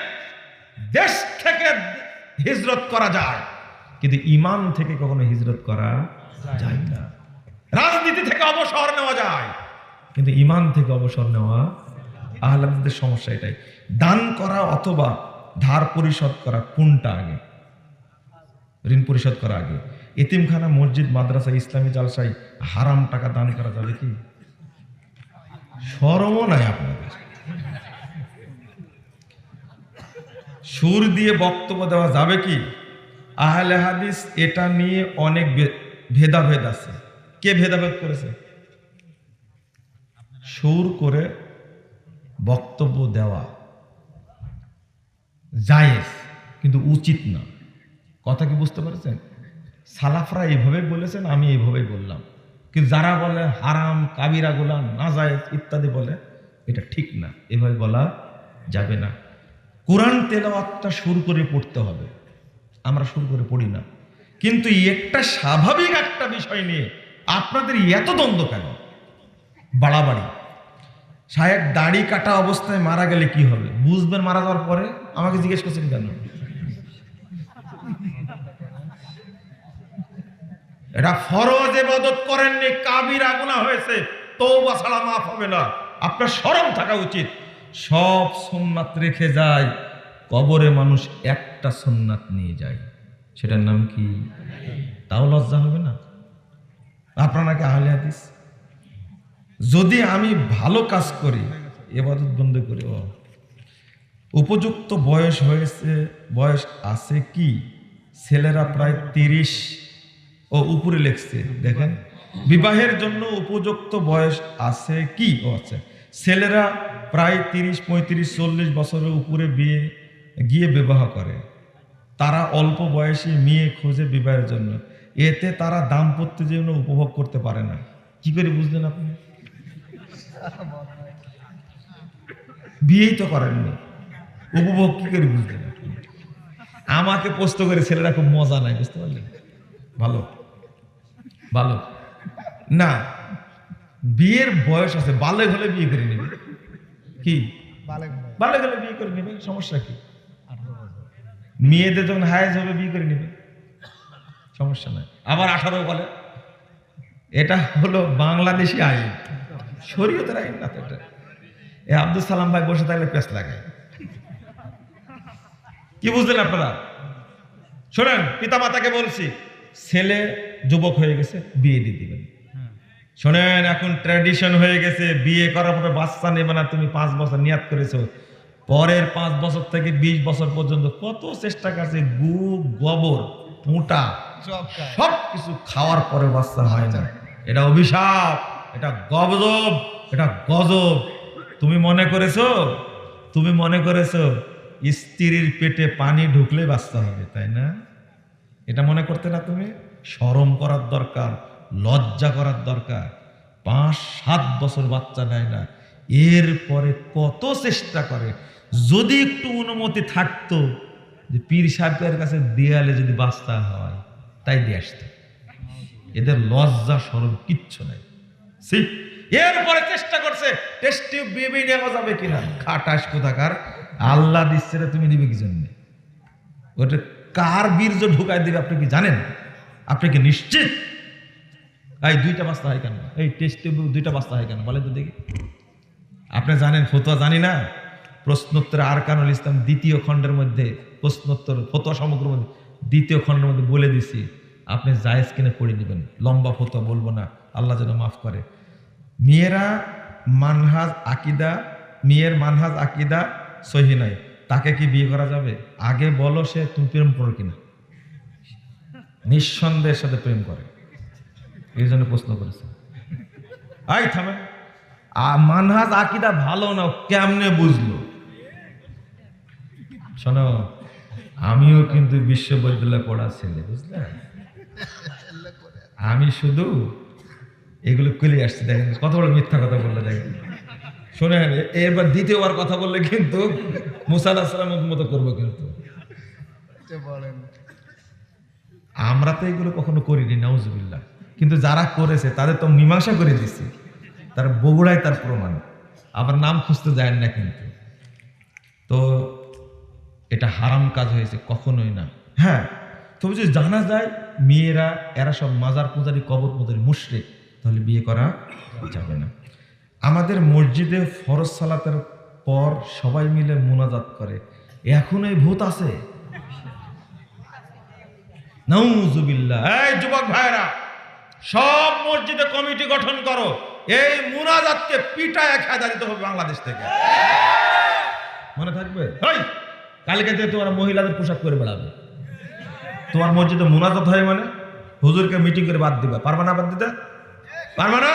[SPEAKER 1] দেশ থেকে হিজরত করা যায়, কিন্তু ঈমান থেকে কখনো হিজরত করা যায় না। রাজনীতি থেকে অবসর নেওয়া যায়, কিন্তু ঈমান থেকে অবসর নেওয়া। আহলাদের সমস্যা এটাই। দান করা অথবা ধার পরিশোধ করা, কোনটা আগে? ঋণ পরিশোধ করা আগে। এতিমখানা, মসজিদ, মাদ্রাসা, ইসলামী জালসায় হারাম টাকা দান করা যাবে কি? শরমও নাই আপনাদের। সুর দিয়ে বক্তব্য দেওয়া যাবে কি? আহলে হাদিস এটা নিয়ে অনেক ভেদাভেদ আছে। কে ভেদাভেদ করেছে? সুর করে বক্তব্য দেওয়া জায়েজ, কিন্তু উচিত না। কথা কি বুঝতে পেরেছেন? সালাফরা এইভাবে বলেছেন, আমি এইভাবেই বললাম। কিন্তু যারা বলে হারাম, কাবিরা গুনাহ, নাজায়েজ ইত্যাদি বলে, এটা ঠিক না, এভাবে বলা যাবে না। কোরআন তেলাওয়াতটা সুর করে পড়তে হবে, আমরা সুর করে পড়ি না। কিন্তু একটা স্বাভাবিক একটা বিষয় নিয়ে আপনাদের এত দ্বন্দ্ব কেন? বাড়াবাড়ি। সাহেব দাড়ি কাটা অবস্থায় মারা গেলে কি হবে বুঝবেন মারা যাওয়ার পরে? আমাকে জিজ্ঞেস করছেন কেন? এটা ফরজ ইবাদত করেননি, কাবিরা গুনাহ হয়েছে, তওবা ছাড়া মাফ হবে না। আপনার শরম থাকা উচিত। সব সুন্নাত রেখে যায়, কবরে মানুষ একটা সুন্নাত নিয়ে যায়, সেটার নাম কি? তাও লজ্জা হবে না? আপনারা কি আহলে হাদিস? যদি আমি ভালো কাজ করি, ইবাদত বন্ধ করি, উপযুক্ত বয়স হয়েছে, বয়স আছে কি? ছেলেরা প্রায় 30 ও উপরে লেখছে, দেখেন বিবাহের জন্য উপযুক্ত বয়স আছে কি? ও আচ্ছা, ছেলেরা প্রায় 30, 35, 40 বছরের উপরে গিয়ে বিবাহ করে। তারা অল্প বয়সী মেয়ে খোঁজে বিবাহের জন্য, এতে তারা দাম্পত্য জীবন উপভোগ করতে পারে না। কি করে বুঝলেন আপনি? বিয়েই তো করেননি, উপভোগ কি করে বুঝলেন আপনি? আমাকে প্রশ্ন করে ছেলেরা খুব মজা নাই, বুঝতে পারলেন? ভালো ভালো না, বিয়ের বয়স আছে, বালেগ হলে বিয়ে করে নেবে। কি বালেগ হলে বিয়ে করে নেবে, সমস্যা কি? মেয়েদের যখন হায়েজ হবে বিয়ে করে নেবে, সমস্যা নাই। আবার 18 বলে, এটা হলো বাংলাদেশি আইন, শরীয়তের আইন না তো এটা। আব্দুল সালাম ভাই বসে থাকলে পেস লাগায়। কি বুঝলেন আপনারা? শোনেন, পিতা মাতাকে বলছি, ছেলে যুবক হয়ে গেছে, বিয়ে দিয়ে দিবেন। শোনেন, এখন ট্র্যাডিশন হয়ে গেছে, বিয়ে করার পরে বাচ্চা নেবে না। তুমি 5 বছর নিয়াত করেছো, পরের 5 বছর থেকে 20 বছর পর্যন্ত কত চেষ্টা করছে, গু গোবর মোটা সব কিছু খাওয়ার পরে বাচ্চা হয় না। এটা অভিশাপ, এটা গজব, এটা গজব। তুমি মনে করেছো স্ত্রীর পেটে পানি ঢুকলে বাচ্চা হবে, তাই না? এটা মনে করতে না? তুমি শরম করার দরকার, লজ্জা করার দরকার। 5-7 বছর বাচ্চা নেয় না, এরপরে কত চেষ্টা করে। যদি একটু অনুমতি থাকতো যে পীর সাহেবের কাছে দেয়ালে যদি বাচ্চা হয়, তাই দিয়ে আসতো। এদের লজ্জা শরম কিচ্ছু নাই। এরপরে চেষ্টা করছে টেস্ট টিউব বেবি নেওয়া যাবে কিনা। খাটাস কোথাকার, আল্লাহ দিচ্ছে রে, তুমি দিবে কি জন্য? ওটা কার বীর্য ঢুকাই দিবে আপনি কি জানেন? আপনি কি নিশ্চিত? এই 2টা বাচ্চা হয় কেন? এই টেস্ট টিউব 2টা বাচ্চা হয় কেন বলে তো দেখি। আপনি জানেন? ফতোয়া জানি না। প্রশ্নোত্তর আরকানুল ইসলাম 2য় খণ্ডের মধ্যে, প্রশ্নোত্তর ফতোয়া সমগ্র মধ্যে 2য় খণ্ডের মধ্যে বলে দিছি, আপনি জায়েজ কিনে পড়ে নেবেন। লম্বা ফতোয়া বলবো না, আল্লাহ যেন মাফ করে। মেয়ের মানহাজ আকিদা সহি নাই, তাকে কি বিয়ে করা যাবে? আগে বলো, সে তুমি প্রেম করো কিনা? নিঃসন্দেহের সাথে প্রেম করে, এই জন্য প্রশ্ন করেছে। আই থামে, মানহাজ আকিদা ভালো না, কেমনে বুঝলো? শোনো, আমিও কিন্তু বিশ্ববিদ্যালয়ে পড়া ছেলে, বুঝলে? আমি শুধু এগুলো কলে আসছি। দেখেন কত বড় মিথ্যা কথা বললে। দেখেন, শোনেন, এরপর দ্বিতীয়বার কথা বললে কিন্তু মুসা আলাইহিস সালামের মতো করবো। কিন্তু আমরা তো এগুলো কখনো করিনি, নাউজুবিল্লাহ। কিন্তু যারা করেছে তাদের তো মীমাংসা করে দিচ্ছি, তার বগুড়ায় তার প্রমাণ। আবার নাম খুঁজতে যায় না কিন্তু। তো এটা হারাম কাজ হয়েছে, কখনোই না। হ্যাঁ, তবে যদি জানা যায় মেয়েরা এরা সব মাজার পূজারি, কবর পূজারি, মুশরিক, তাহলে বিয়ে করা যাবে না। আমাদের মসজিদে ফরজ সালাতের পর সবাই মিলে মুনাজাত করে, এখন এই ভূত আছে? নাউজুবিল্লাহ। এই যুবক ভাইরা, সব মসজিদে কমিটি গঠন করো, এই মুনাজাতকে পিটায় খেদা দিতে হবে বাংলাদেশ থেকে। মনে থাকবে? কালকে থেকে তোমরা মহিলাদের পোশাক করে বেড়াবে। তোমার মসজিদে মুনাজাত হয় মানে হুজুরকে মিটিং করে বাদ দিবা, পারবা না? বাদ দিতে পারবা না?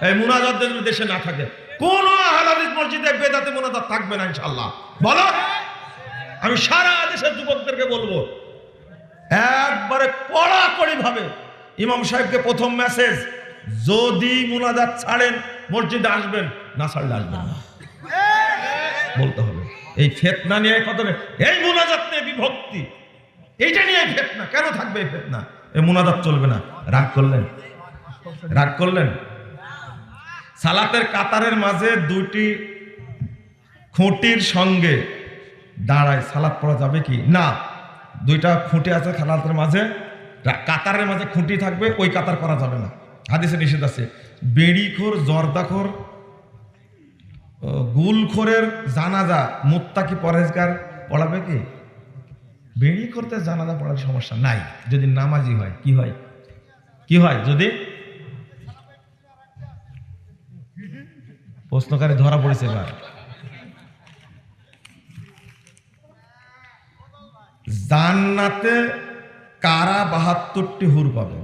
[SPEAKER 1] এই মুনাজাত যেন দেশে না থাকে, কোন আহলে হাদিস মসজিদে বেদাতে মুনাজাত থাকবে না ইনশাআল্লাহ। বলো, আমি সারা দেশের যুবকদেরকে বলবো, একবারে কড়াকড়ি ভাবে ইমাম সাহেবকে প্রথম মেসেজ, যদি মুনাজাত ছাড়েন মসজিদে আসবেন, না ছাড়লে আসবেন না, বলতে হবে। এই ফিতনা নিয়ে কত, এই মুনাজাত নিয়ে বিভক্তি, এইটা নিয়ে ফিতনা কেন থাকবে? এই ফিতনা, এই মুনাজাত চলবে না। রাগ করলেন? সালাতের কাতারের মাঝে 2টি খুঁটির সঙ্গে দাঁড়ায় সালাত পড়া যাবে কি না? 2টা খুঁটি আছে সালাতের মাঝে, কাতারের মাঝে খুঁটি থাকবে, ওই কাতার করা যাবে না, হাদিসে নিষেধ আছে। বেড়িখোর, জর্দাখোর, গুলখোরের জানাজা মুত্তাকি পরহেজগার পড়াবে কি? বেড়ি করতে জানাজা পড়ার সমস্যা নাই, যদি নামাজি হয়। কি হয়? যদি প্রশ্নকারী ধরা পড়েছে এবার। জান্নাতে কারা 72টি হুর পাবে?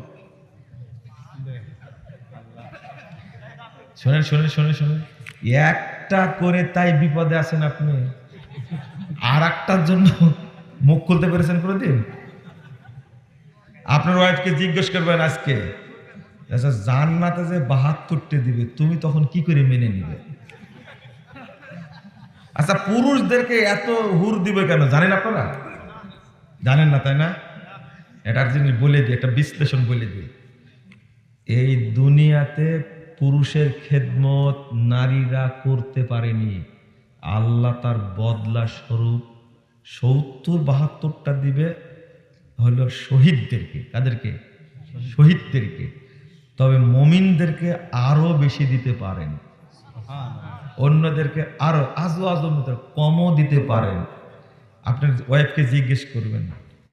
[SPEAKER 1] শোনেন শোনেন শোনেন শোনেন, একটা করে তাই বিপদে আছেন আপনি, আর একটার জন্য মুখ খুলতে পেরেছেন কোনোদিন? আপনার ওয়াইফকে জিজ্ঞেস করবেন আজকে, আচ্ছা জান্নাতে যে 72টি দিবে তুমি তখন কি করে মেনে নিবে? আচ্ছা পুরুষদেরকে এত হুর দিবে কেন জানেন আপনারা? জানেন না তাই না? এটার জিনিস বলে দিই, একটা বিশ্লেষণ বলে দিই। এই দুনিয়াতে পুরুষের খেদমত নারীরা করতে পারেনি, আল্লাহ তার বদলা স্বরূপ 70-72টা দিবে হলো শহীদদেরকে। কাদেরকে? শহীদদেরকে। তবে মুমিনদেরকে আরো বেশি দিতে পারেন, অন্যদেরকে আরো আজও কমও দিতে পারেন। আপনার ওয়াইফকে জিজ্ঞেস করবেন